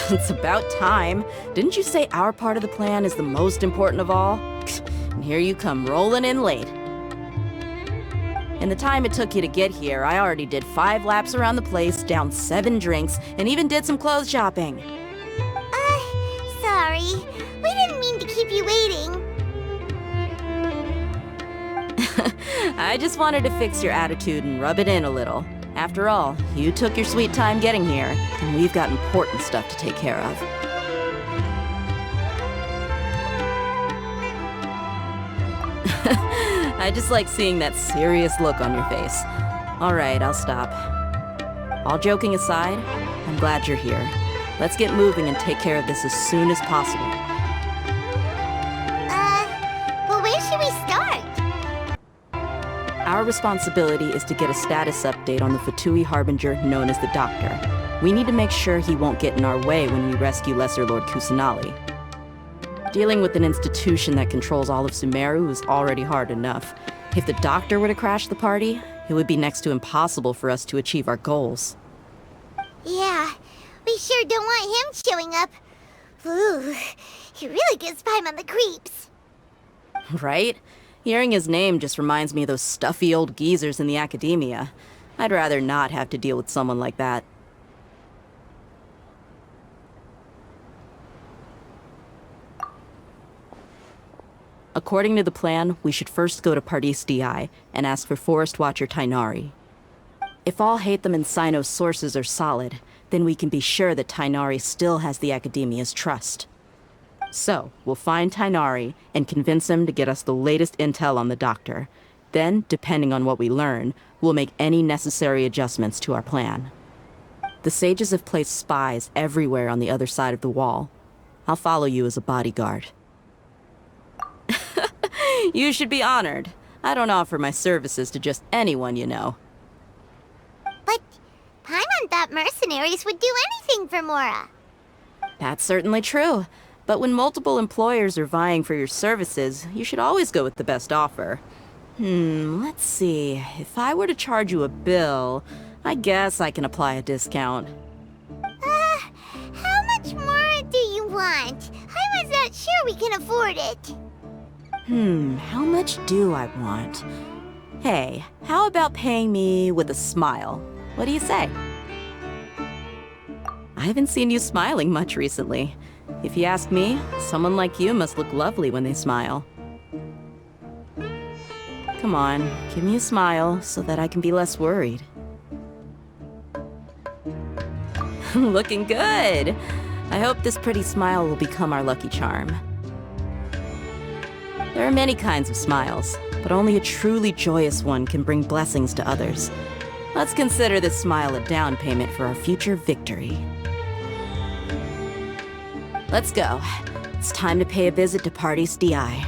It's about time. Didn't you say our part of the plan is the most important of all? And here you come rolling in late. In the time it took you to get here, I already did 5 laps around the place, downed 7 drinks, and even did some clothes shopping. Sorry. We didn't mean to keep you waiting. I just wanted to fix your attitude and rub it in a little. After all, you took your sweet time getting here, and we've got important stuff to take care of. I just like seeing that serious look on your face. Alright, I'll stop. All joking aside, I'm glad you're here. Let's get moving and take care of this as soon as possible. Well, where should we start? Our responsibility is to get a status update on the Fatui Harbinger known as the Doctor. We need to make sure he won't get in our way when we rescue Lesser Lord Kusanali. Dealing with an institution that controls all of SUMERU is already hard enough. If the Doctor were to crash the party, it would be next to impossible for us to achieve our goals. Yeah, we sure don't want him showing up. Ooh, he really gives Paimon the creeps. Right? Hearing his name just reminds me of those stuffy old geezers in the academia. I'd rather not have to deal with someone like that. According to the plan, we should first go to Pardis DI and ask for Forest Watcher Tainari. If all Hatham and Sino's sources are solid, then we can be sure that Tainari still has the Academia's trust. So, we'll find Tainari and convince him to get us the latest intel on the Doctor. Then, depending on what we learn, we'll make any necessary adjustments to our plan. The sages have placed spies everywhere on the other side of the wall. I'll follow you as a bodyguard. You should be honored. I don't offer my services to just anyone you know. But Paimon thought mercenaries would do anything for Mora. That's certainly true. But when multiple employers are vying for your services, you should always go with the best offer. Let's see. If I were to charge you a bill, I guess I can apply a discount. How much more do you want? I was not sure we can afford it. How much do I want? Hey, how about paying me with a smile? What do you say? I haven't seen you smiling much recently. If you ask me, someone like you must look lovely when they smile. Come on, give me a smile so that I can be less worried. Looking good! I hope this pretty smile will become our lucky charm. There are many kinds of smiles, but only a truly joyous one can bring blessings to others. Let's consider this smile a down payment for our future victory. Let's go. It's time to pay a visit to Pardis DI.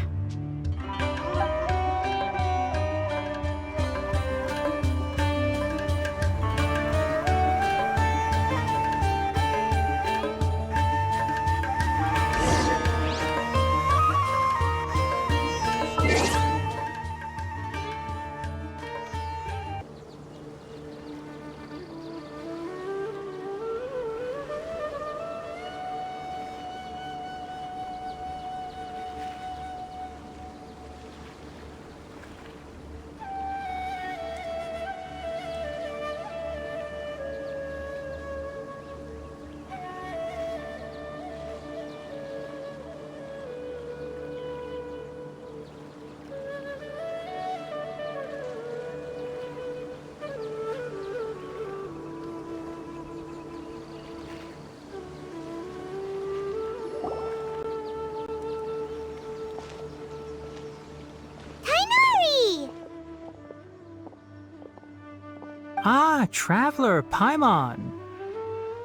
Ah, Traveler, Paimon.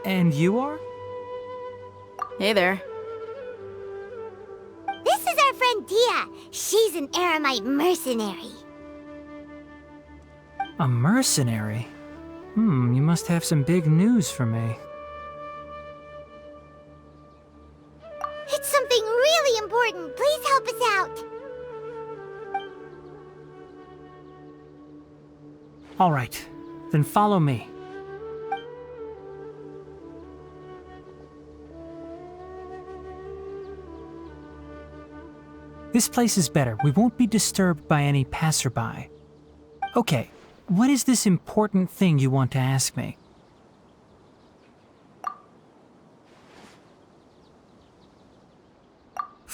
And you are? Hey there. This is our friend Dia. She's an Aramite mercenary. A mercenary? You must have some big news for me. It's something really important. Please help us out. All right, then follow me. This place is better. We won't be disturbed by any passerby. Okay, what is this important thing you want to ask me?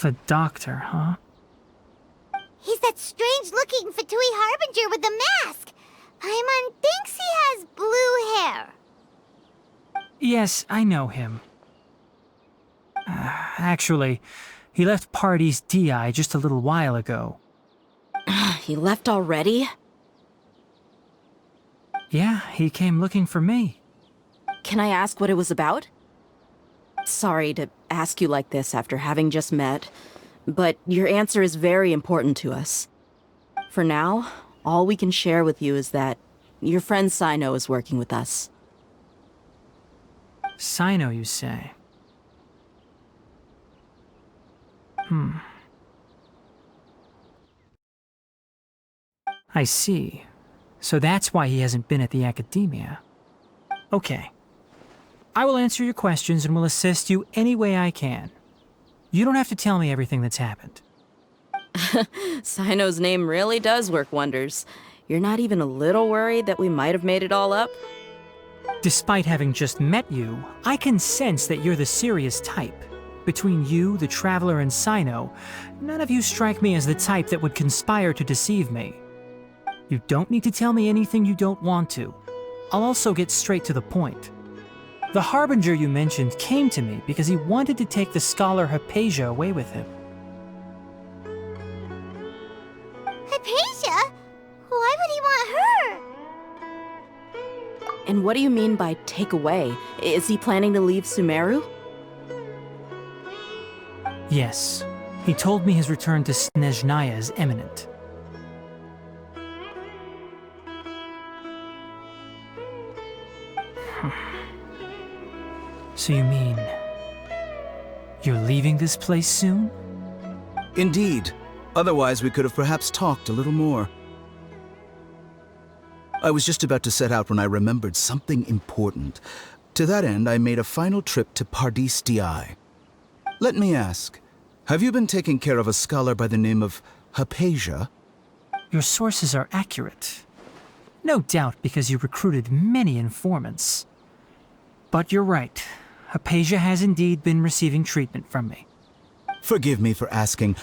The doctor, huh? He's that strange-looking Fatui Harbinger with the mask. Paimon thinks he has blue hair. Yes, I know him. Actually, he left Party's DI just a little while ago. He left already? Yeah, he came looking for me. Can I ask what it was about? Sorry to ask you like this after having just met, but your answer is very important to us. For now, all we can share with you is that your friend Sino is working with us. Sino, you say? I see. So that's why he hasn't been at the academia. Okay. I will answer your questions and will assist you any way I can. You don't have to tell me everything that's happened. Sino's name really does work wonders. You're not even a little worried that we might have made it all up? Despite having just met you, I can sense that you're the serious type. Between you, the Traveler, and Sino, none of you strike me as the type that would conspire to deceive me. You don't need to tell me anything you don't want to. I'll also get straight to the point. The Harbinger you mentioned came to me because he wanted to take the scholar Hypatia away with him. Hypatia? Why would he want her? And what do you mean by take away? Is he planning to leave SUMERU? Yes. He told me his return to Snezhnaya is imminent. So you mean... you're leaving this place soon? Indeed. Otherwise, we could have perhaps talked a little more. I was just about to set out when I remembered something important. To that end, I made a final trip to Pardis DI. Let me ask, have you been taking care of a scholar by the name of Hypatia? Your sources are accurate. No doubt because you recruited many informants. But you're right. Hypatia has indeed been receiving treatment from me. Forgive me for asking,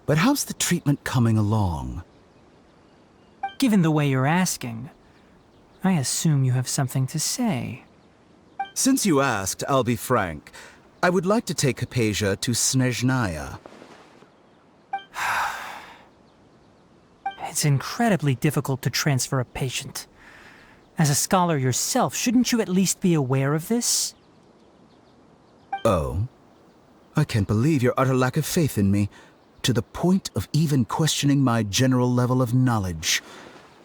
but how's the treatment coming along? Given the way you're asking, I assume you have something to say. Since you asked, I'll be frank. I would like to take Hypatia to Snezhnaya. It's incredibly difficult to transfer a patient. As a scholar yourself, shouldn't you at least be aware of this? Oh? I can't believe your utter lack of faith in me, to the point of even questioning my general level of knowledge.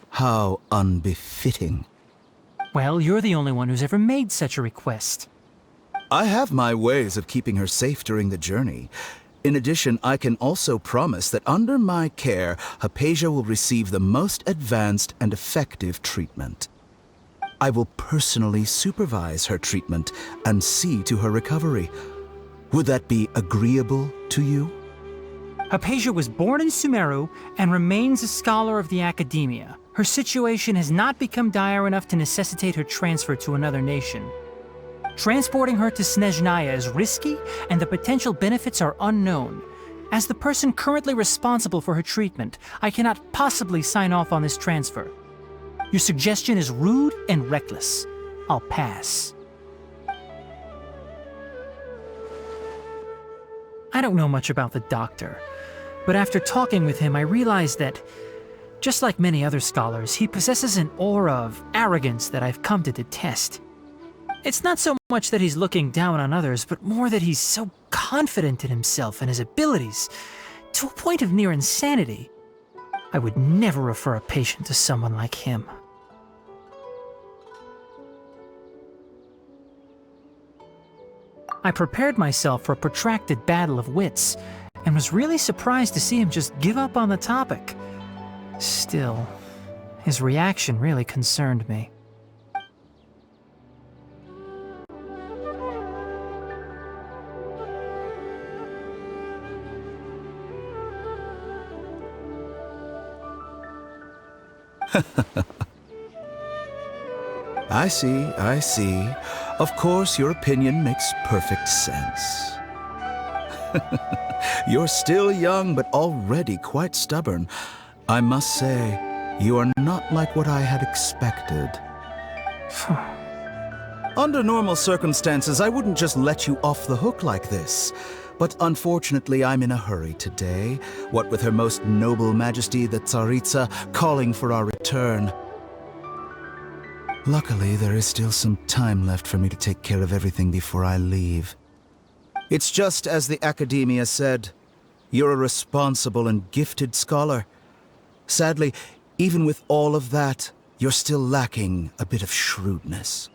How unbefitting. Well, you're the only one who's ever made such a request. I have my ways of keeping her safe during the journey. In addition, I can also promise that under my care, Hypatia will receive the most advanced and effective treatment. I will personally supervise her treatment and see to her recovery. Would that be agreeable to you? Hypatia was born in SUMERU and remains a scholar of the academia. Her situation has not become dire enough to necessitate her transfer to another nation. Transporting her to Snezhnaya is risky, and the potential benefits are unknown. As the person currently responsible for her treatment, I cannot possibly sign off on this transfer. Your suggestion is rude and reckless. I'll pass. I don't know much about the doctor, but after talking with him, I realized that, just like many other scholars, he possesses an aura of arrogance that I've come to detest. It's not so much that he's looking down on others, but more that he's so confident in himself and his abilities, to a point of near insanity. I would never refer a patient to someone like him. I prepared myself for a protracted battle of wits, and was really surprised to see him just give up on the topic. Still, his reaction really concerned me. I see. Of course, your opinion makes perfect sense. You're still young, but already quite stubborn. I must say, you are not like what I had expected. Under normal circumstances, I wouldn't just let you off the hook like this. But unfortunately, I'm in a hurry today, what with Her Most Noble Majesty the Tsaritsa calling for our return. Luckily, there is still some time left for me to take care of everything before I leave. It's just as the Academia said, you're a responsible and gifted scholar. Sadly, even with all of that, you're still lacking a bit of shrewdness.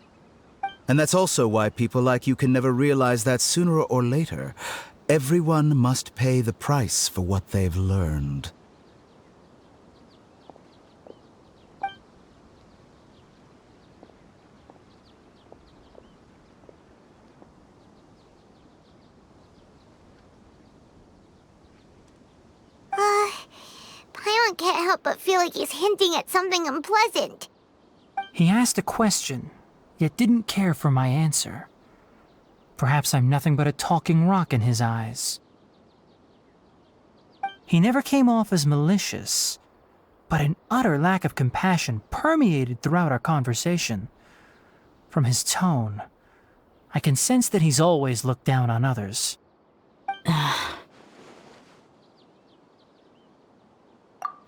And that's also why people like you can never realize that sooner or later, everyone must pay the price for what they've learned. Paimon can't help but feel like he's hinting at something unpleasant. He asked a question, yet didn't care for my answer. Perhaps I'm nothing but a talking rock in his eyes. He never came off as malicious, but an utter lack of compassion permeated throughout our conversation. From his tone, I can sense that he's always looked down on others.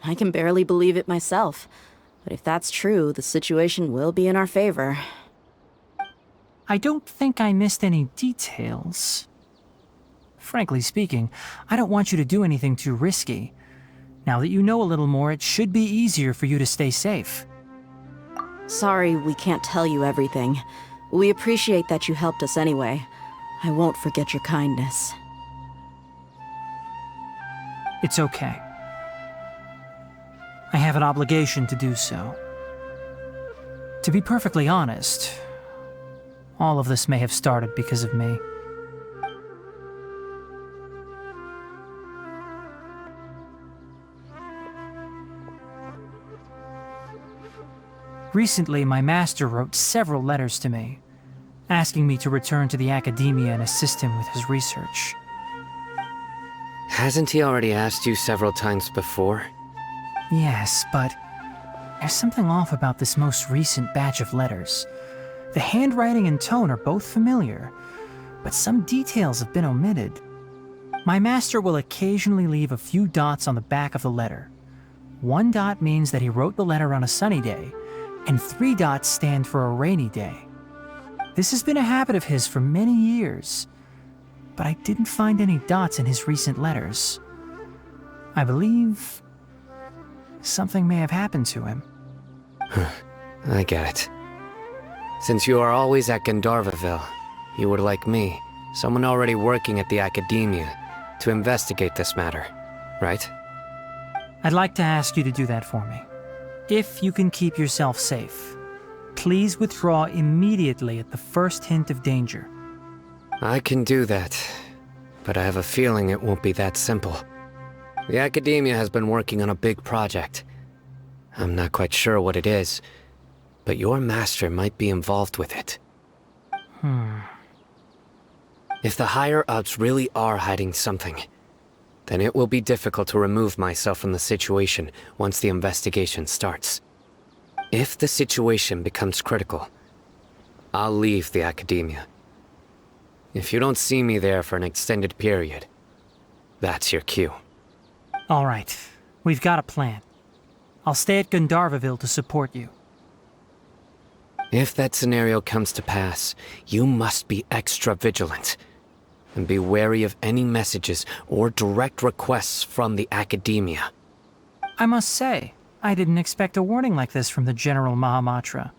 I can barely believe it myself. But if that's true, the situation will be in our favor. I don't think I missed any details. Frankly speaking, I don't want you to do anything too risky. Now that you know a little more, it should be easier for you to stay safe. Sorry we can't tell you everything. We appreciate that you helped us anyway. I won't forget your kindness. It's okay. I have an obligation to do so. To be perfectly honest, all of this may have started because of me. Recently, my master wrote several letters to me, asking me to return to the Academia and assist him with his research. Hasn't he already asked you several times before? Yes, but there's something off about this most recent batch of letters. The handwriting and tone are both familiar, but some details have been omitted. My master will occasionally leave a few dots on the back of the letter. 1 dot means that he wrote the letter on a sunny day, and 3 dots stand for a rainy day. This has been a habit of his for many years, but I didn't find any dots in his recent letters. I believe something may have happened to him. I get it. Since you are always at Gandharvaville, you would like me, someone already working at the Academia, to investigate this matter, right? I'd like to ask you to do that for me. If you can keep yourself safe, please withdraw immediately at the first hint of danger. I can do that, but I have a feeling it won't be that simple. The Academia has been working on a big project. I'm not quite sure what it is, but your master might be involved with it. If the higher-ups really are hiding something, then it will be difficult to remove myself from the situation once the investigation starts. If the situation becomes critical, I'll leave the Academia. If you don't see me there for an extended period, that's your cue. All right, we've got a plan. I'll stay at Gandharvaville to support you. If that scenario comes to pass, you must be extra vigilant. And be wary of any messages or direct requests from the Academia. I must say, I didn't expect a warning like this from the General Mahamatra.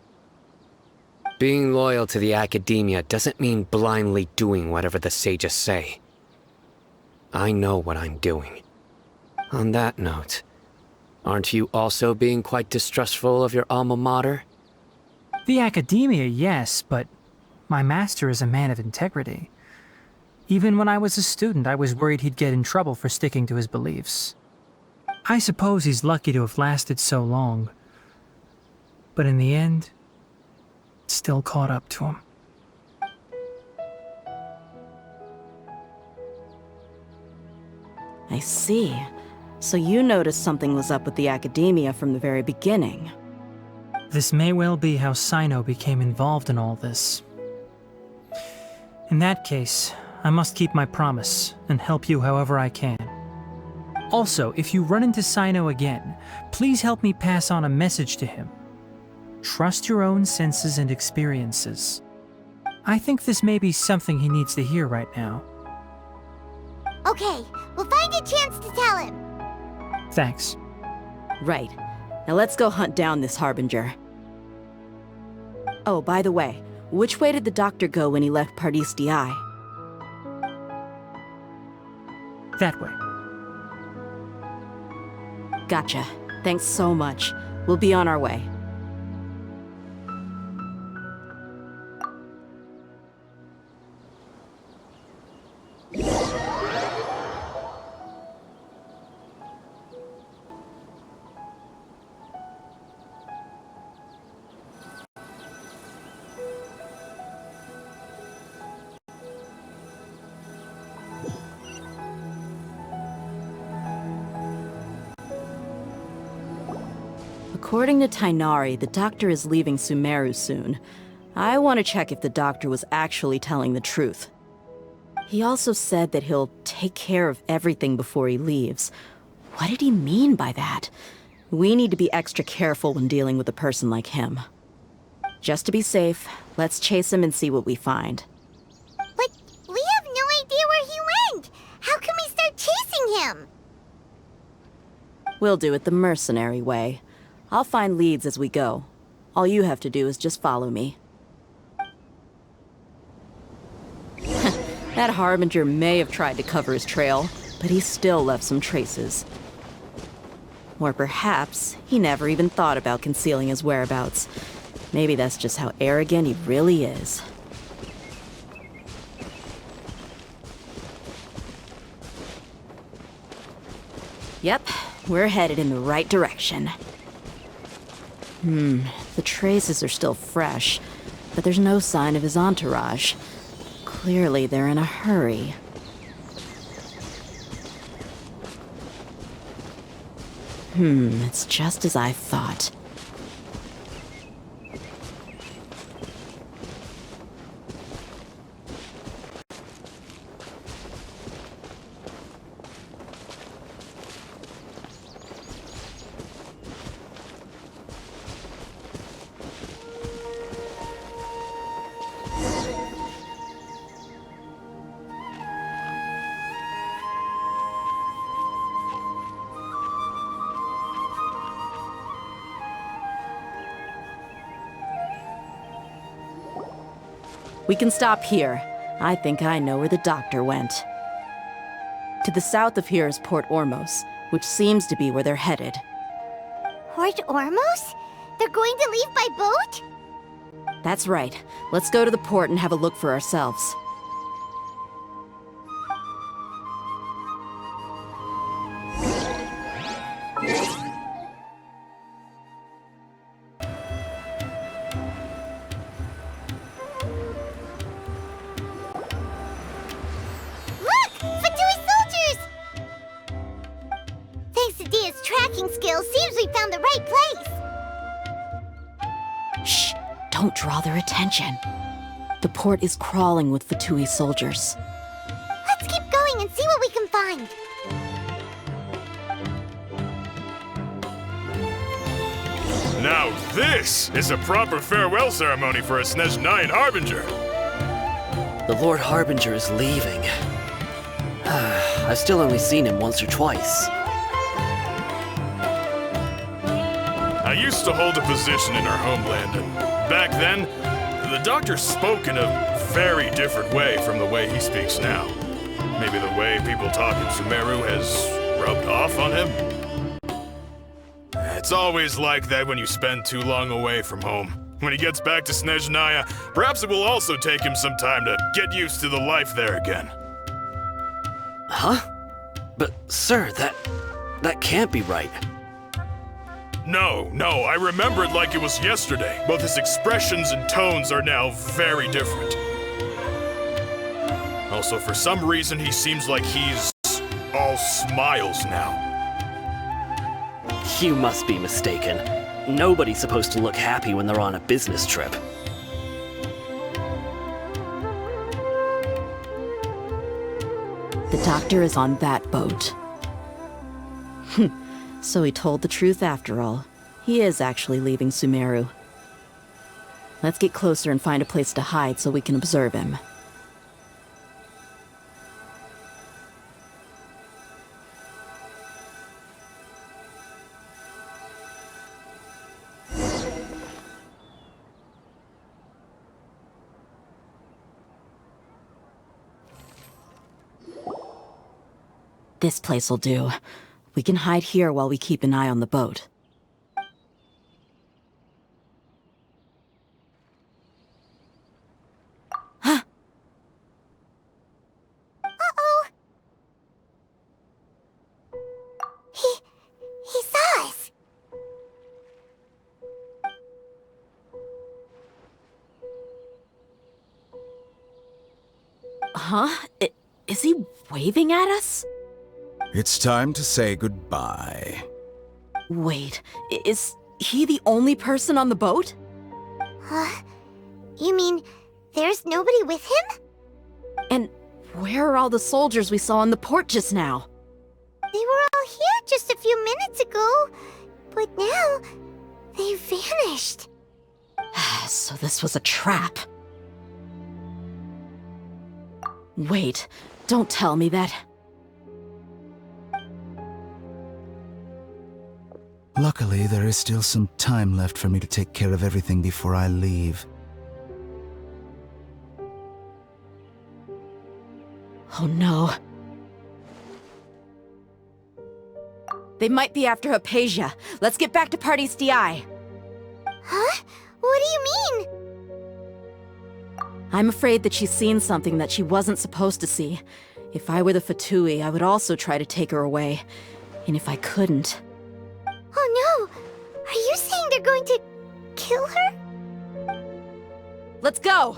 Being loyal to the Academia doesn't mean blindly doing whatever the sages say. I know what I'm doing. On that note, aren't you also being quite distrustful of your alma mater? The Academia, yes, but my master is a man of integrity. Even when I was a student, I was worried he'd get in trouble for sticking to his beliefs. I suppose he's lucky to have lasted so long, but in the end, it still caught up to him. I see. So you noticed something was up with the Academia from the very beginning. This may well be how Sino became involved in all this. In that case, I must keep my promise and help you however I can. Also, if you run into Sino again, please help me pass on a message to him. Trust your own senses and experiences. I think this may be something he needs to hear right now. Okay, we'll find a chance to tell him. Thanks. Right. Now let's go hunt down this Harbinger. Oh, by the way, which way did the doctor go when he left Pardis DI? That way. Gotcha. Thanks so much. We'll be on our way. According to Tainari, the doctor is leaving SUMERU soon. I want to check if the doctor was actually telling the truth. He also said that he'll take care of everything before he leaves. What did he mean by that? We need to be extra careful when dealing with a person like him. Just to be safe, let's chase him and see what we find. But we have no idea where he went! How can we start chasing him? We'll do it the mercenary way. I'll find leads as we go. All you have to do is just follow me. That Harbinger may have tried to cover his trail, but he still left some traces. Or perhaps he never even thought about concealing his whereabouts. Maybe that's just how arrogant he really is. Yep, we're headed in the right direction. The traces are still fresh, but there's no sign of his entourage. Clearly, they're in a hurry. It's just as I thought. We can stop here. I think I know where the doctor went. To the south of here is Port Ormos, which seems to be where they're headed. Port Ormos? They're going to leave by boat? That's right. Let's go to the port and have a look for ourselves. Seems we found the right place! Shh! Don't draw their attention. The port is crawling with Fatui soldiers. Let's keep going and see what we can find. Now this is a proper farewell ceremony for a Snezhnayan Harbinger! The Lord Harbinger is leaving. I've still only seen him once or twice. I used to hold a position in our homeland, and back then, the doctor spoke in a very different way from the way he speaks now. Maybe the way people talk in SUMERU has rubbed off on him? It's always like that when you spend too long away from home. When he gets back to Snezhnaya, perhaps it will also take him some time to get used to the life there again. Huh? But, sir, that can't be right. No, I remember it like it was yesterday. Both his expressions and tones are now very different. Also, for some reason, he seems like he's all smiles now. You must be mistaken. Nobody's supposed to look happy when they're on a business trip. The doctor is on that boat. So he told the truth after all. He is actually leaving SUMERU. Let's get closer and find a place to hide so we can observe him. This place'll do. We can hide here while we keep an eye on the boat. Huh? Uh-oh! He saw us! Huh? Is he waving at us? It's time to say goodbye. Wait, is he the only person on the boat? You mean there's nobody with him? And where are all the soldiers we saw on the port just now? They were all here just a few minutes ago, but now they vanished. So this was a trap. Wait, don't tell me that. Luckily, there is still some time left for me to take care of everything before I leave. Oh no. They might be after Hypatia. Let's get back to Party's DI. Huh? What do you mean? I'm afraid that she's seen something that she wasn't supposed to see. If I were the Fatui, I would also try to take her away. And if I couldn't... Oh no! Are you saying they're going to kill her? Let's go!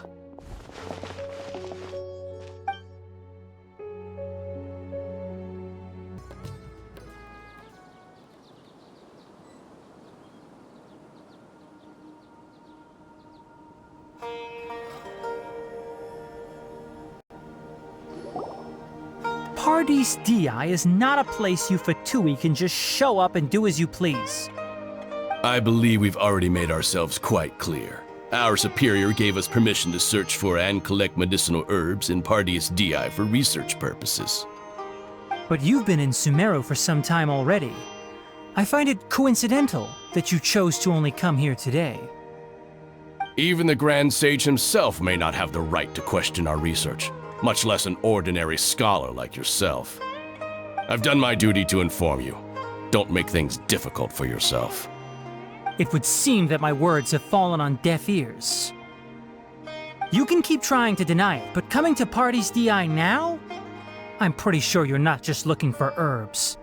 Party's DI is not a place you Fatui can just show up and do as you please. I believe we've already made ourselves quite clear. Our superior gave us permission to search for and collect medicinal herbs in Party's DI for research purposes. But you've been in SUMERU for some time already. I find it coincidental that you chose to only come here today. Even the Grand Sage himself may not have the right to question our research, much less an ordinary scholar like yourself. I've done my duty to inform you. Don't make things difficult for yourself. It would seem that my words have fallen on deaf ears. You can keep trying to deny it, but coming to Party's DI now? I'm pretty sure you're not just looking for herbs.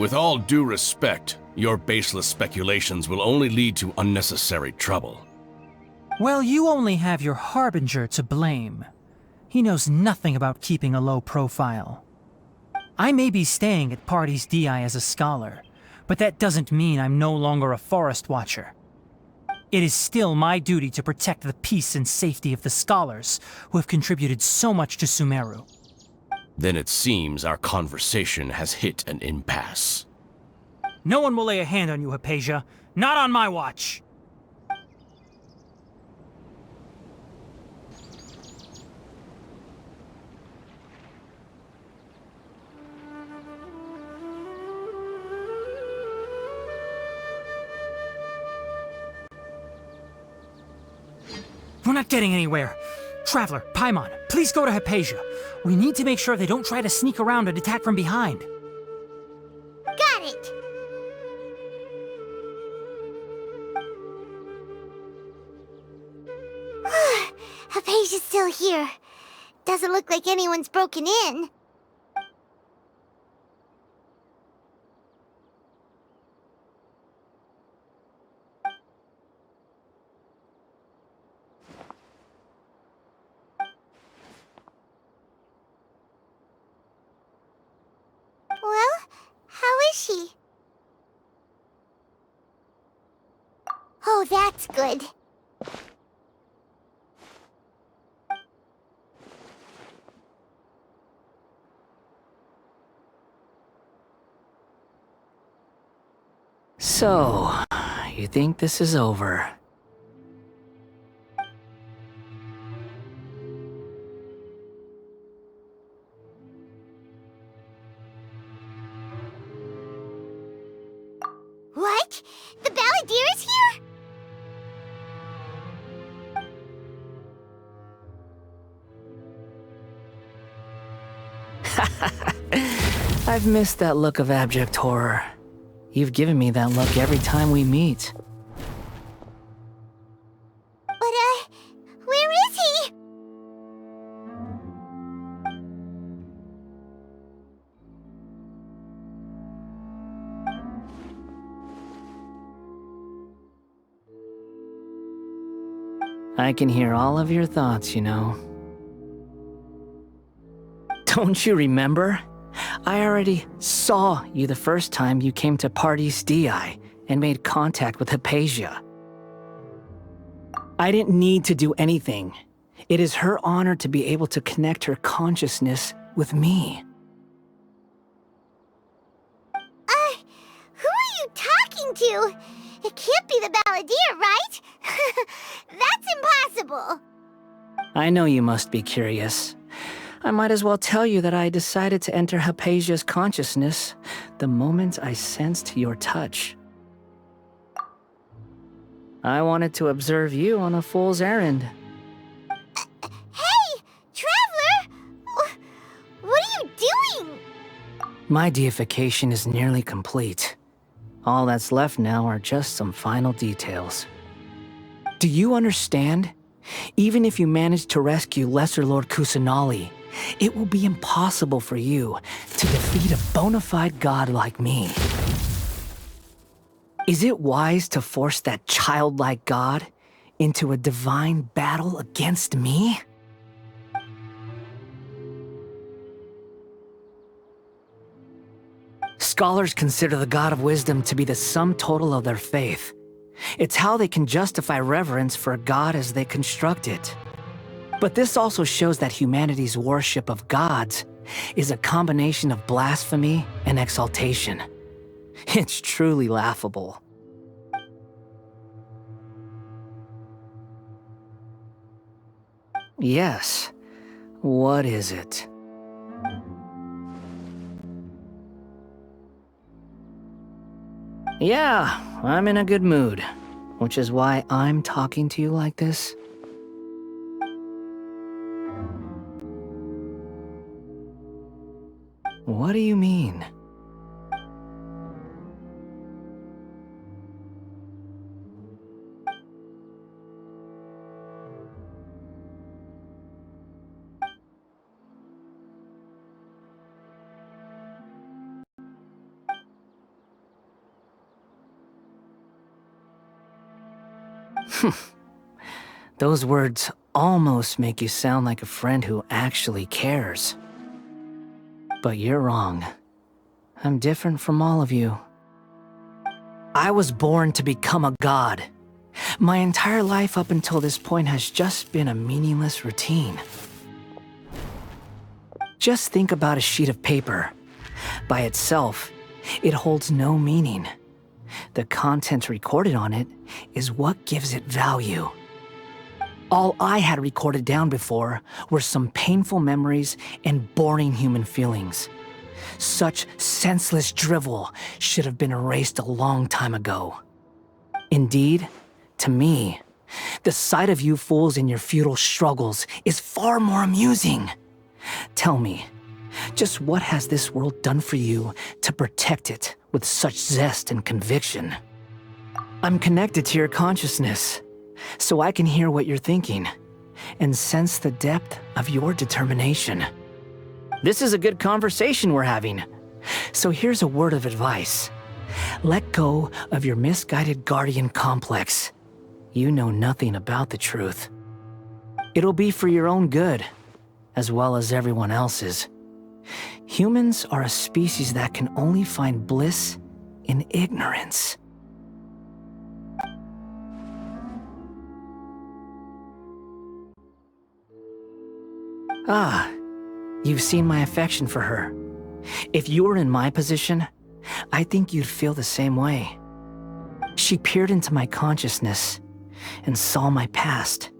With all due respect, your baseless speculations will only lead to unnecessary trouble. Well, you only have your Harbinger to blame. He knows nothing about keeping a low profile. I may be staying at Party's DI as a scholar, but that doesn't mean I'm no longer a forest watcher. It is still my duty to protect the peace and safety of the scholars who have contributed so much to SUMERU. Then it seems our conversation has hit an impasse. No one will lay a hand on you, Hypatia. Not on my watch! We're not getting anywhere. Traveler, Paimon, please go to Hypatia. We need to make sure they don't try to sneak around and attack from behind. Got it! Hypatia's still here. Doesn't look like anyone's broken in. that's good. So, you think this is over? What? The Balladeer is here? I've missed that look of abject horror. You've given me that look every time we meet. But, where is he? I can hear all of your thoughts, you know. Don't you remember? I already saw you the first time you came to Party's DI and made contact with Hypatia. I didn't need to do anything. It is her honor to be able to connect her consciousness with me. Who are you talking to? It can't be the Balladeer, right? That's impossible. I know you must be curious. I might as well tell you that I decided to enter Hypatia's consciousness the moment I sensed your touch. I wanted to observe you on a fool's errand. Hey, Traveler! What are you doing? My deification is nearly complete. All that's left now are just some final details. Do you understand? Even if you manage to rescue Lesser Lord Kusanali, it will be impossible for you to defeat a bona fide god like me. Is it wise to force that childlike god into a divine battle against me? Scholars consider the God of Wisdom to be the sum total of their faith. It's how they can justify reverence for a god as they construct it. But this also shows that humanity's worship of gods is a combination of blasphemy and exaltation. It's truly laughable. Yes. What is it? Yeah, I'm in a good mood, which is why I'm talking to you like this. What do you mean? Those words almost make you sound like a friend who actually cares. But you're wrong. I'm different from all of you. I was born to become a god. My entire life up until this point has just been a meaningless routine. Just think about a sheet of paper. By itself, it holds no meaning. The content recorded on it is what gives it value. All I had recorded down before were some painful memories and boring human feelings. Such senseless drivel should have been erased a long time ago. Indeed, to me, the sight of you fools in your futile struggles is far more amusing. Tell me, just what has this world done for you to protect it with such zest and conviction? I'm connected to your consciousness, so I can hear what you're thinking and sense the depth of your determination. This is a good conversation we're having. So here's a word of advice. Let go of your misguided guardian complex. You know nothing about the truth. It'll be for your own good, as well as everyone else's. Humans are a species that can only find bliss in ignorance. Ah, you've seen my affection for her. If you were in my position, I think you'd feel the same way. She peered into my consciousness and saw my past.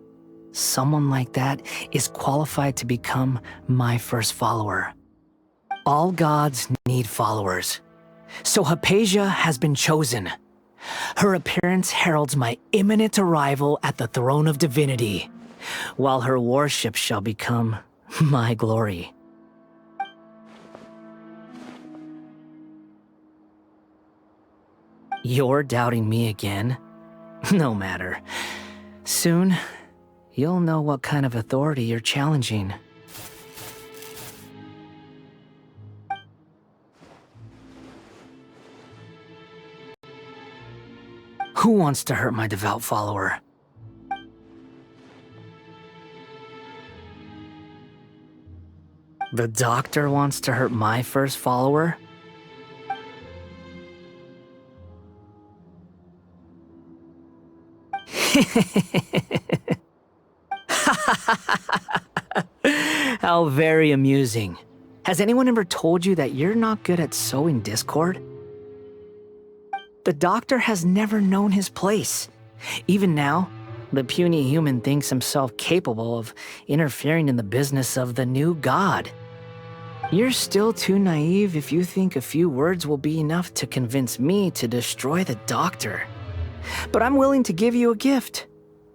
Someone like that is qualified to become my first follower. All gods need followers. So Hypatia has been chosen. Her appearance heralds my imminent arrival at the throne of divinity, while her worship shall become my glory. You're doubting me again? No matter. Soon, you'll know what kind of authority you're challenging. Who wants to hurt my devout follower? The doctor wants to hurt my first follower? How very amusing. Has anyone ever told you that you're not good at sowing discord? The doctor has never known his place. Even now, the puny human thinks himself capable of interfering in the business of the new god. You're still too naive if you think a few words will be enough to convince me to destroy the doctor. But I'm willing to give you a gift,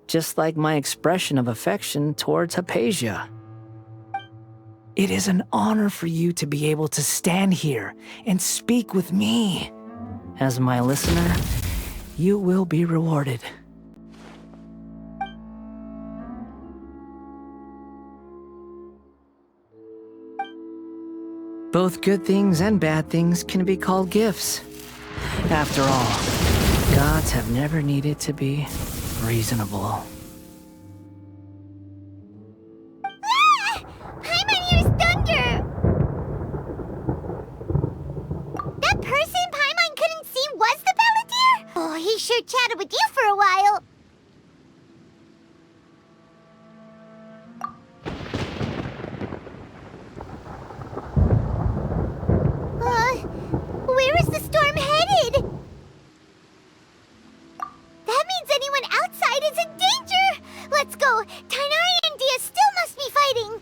just like my expression of affection towards Hypatia. It is an honor for you to be able to stand here and speak with me. As my listener, you will be rewarded. Both good things and bad things can be called gifts. After all, gods have never needed to be reasonable. Ah! Paimon hears thunder! That person Paimon couldn't see was the Balladeer? Oh, he sure chatted with you for a while. Where is the storm headed? That means anyone outside is in danger! Let's go! Tighnari and Dia still must be fighting!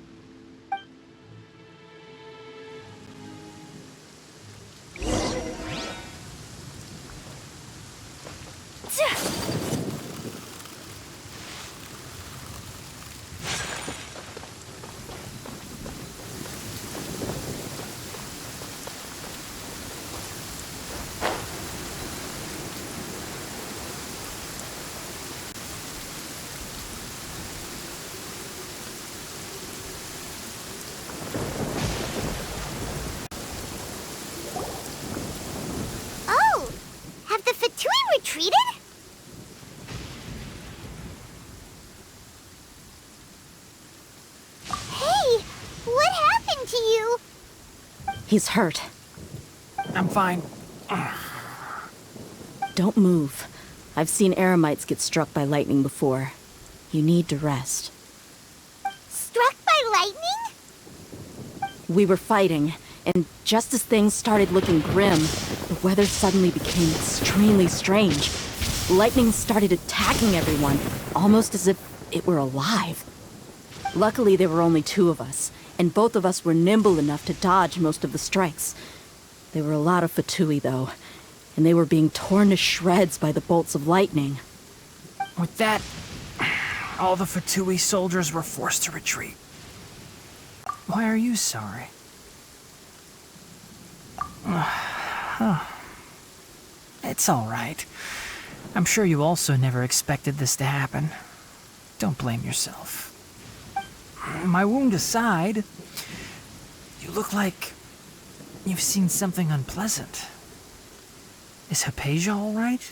Retreated? Hey, what happened to you? He's hurt. I'm fine. Don't move. I've seen eremites get struck by lightning before. You need to rest. Struck by lightning? We were fighting, and just as things started looking grim, the weather suddenly became extremely strange. Lightning started attacking everyone, almost as if it were alive. Luckily, there were only two of us, and both of us were nimble enough to dodge most of the strikes. There were a lot of Fatui, though, and they were being torn to shreds by the bolts of lightning. With that, all the Fatui soldiers were forced to retreat. Why are you sorry? It's all right. I'm sure you also never expected this to happen. Don't blame yourself. My wound aside, you look like you've seen something unpleasant. Is Hypatia all right?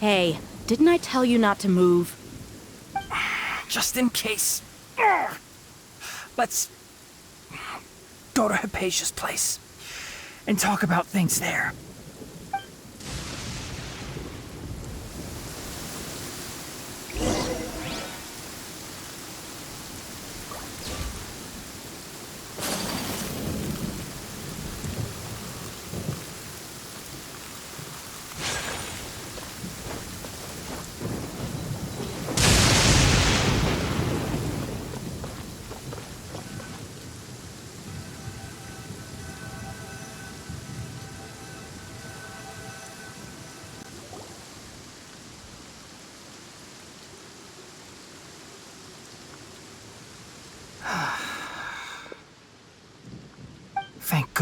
Hey, didn't I tell you not to move? Just in case. Let's go to Hypatia's place and talk about things there.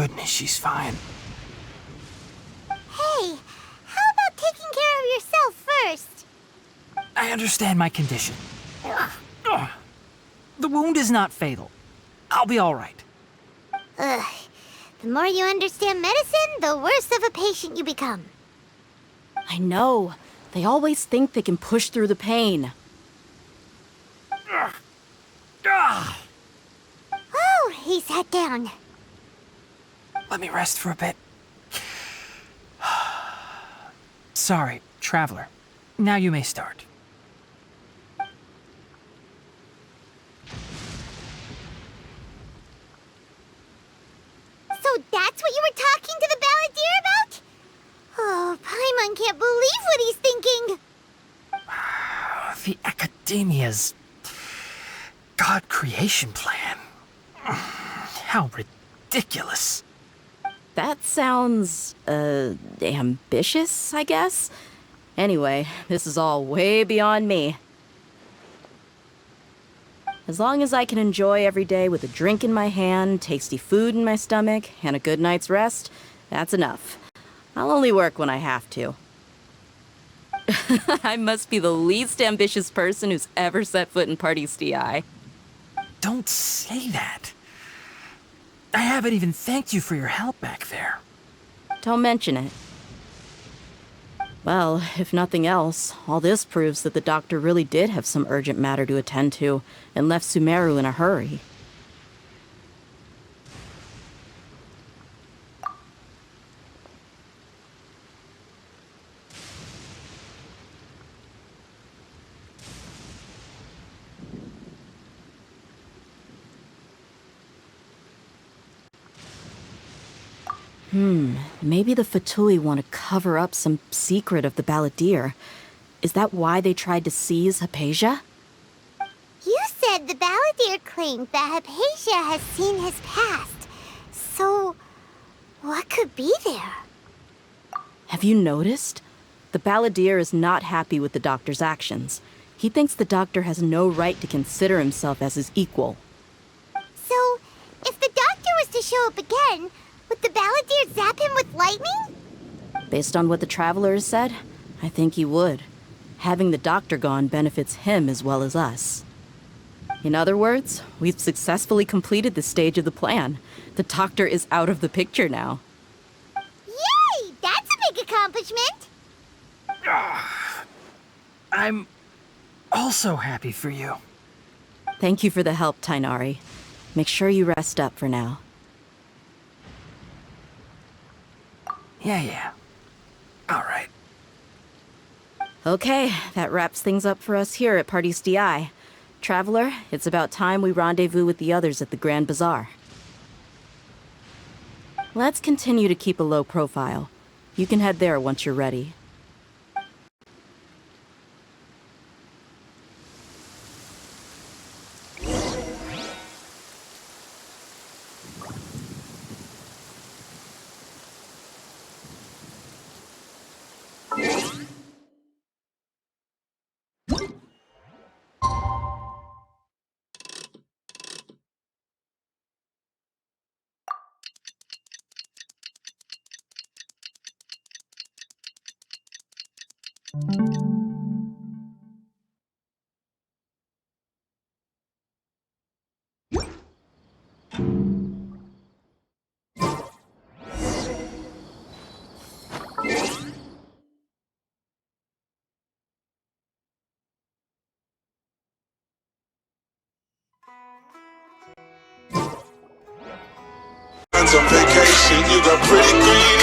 goodness, she's fine. Hey, how about taking care of yourself first? I understand my condition. Ugh. The wound is not fatal. I'll be all right. Ugh. The more you understand medicine, the worse of a patient you become. I know. They always think they can push through the pain. Oh, he sat down. Let me rest for a bit. Sorry, Traveler. Now you may start. So that's what you were talking to the balladeer about? Oh, Paimon can't believe what he's thinking. The Academia's God creation plan. How ridiculous. That sounds, ambitious, I guess? Anyway, this is all way beyond me. As long as I can enjoy every day with a drink in my hand, tasty food in my stomach, and a good night's rest, that's enough. I'll only work when I have to. I must be the least ambitious person who's ever set foot in Party's DI. Don't say that. I haven't even thanked you for your help back there. Don't mention it. Well, if nothing else, all this proves that the doctor really did have some urgent matter to attend to, and left SUMERU in a hurry. Maybe the Fatui want to cover up some secret of the balladeer. Is that why they tried to seize Hypatia? You said the balladeer claimed that Hypatia has seen his past. So, what could be there? Have you noticed? The balladeer is not happy with the doctor's actions. He thinks the doctor has no right to consider himself as his equal. So, if the doctor was to show up again, would the balladeer zap him with lightning? Based on what the Traveler has said, I think he would. Having the doctor gone benefits him as well as us. In other words, we've successfully completed this stage of the plan. The doctor is out of the picture now. Yay! That's a big accomplishment! I'm also happy for you. Thank you for the help, Tainari. Make sure you rest up for now. Yeah. All right. Okay, that wraps things up for us here at Party's DI. Traveler, it's about time we rendezvous with the others at the Grand Bazaar. Let's continue to keep a low profile. You can head there once you're ready. On vacation, you got pretty green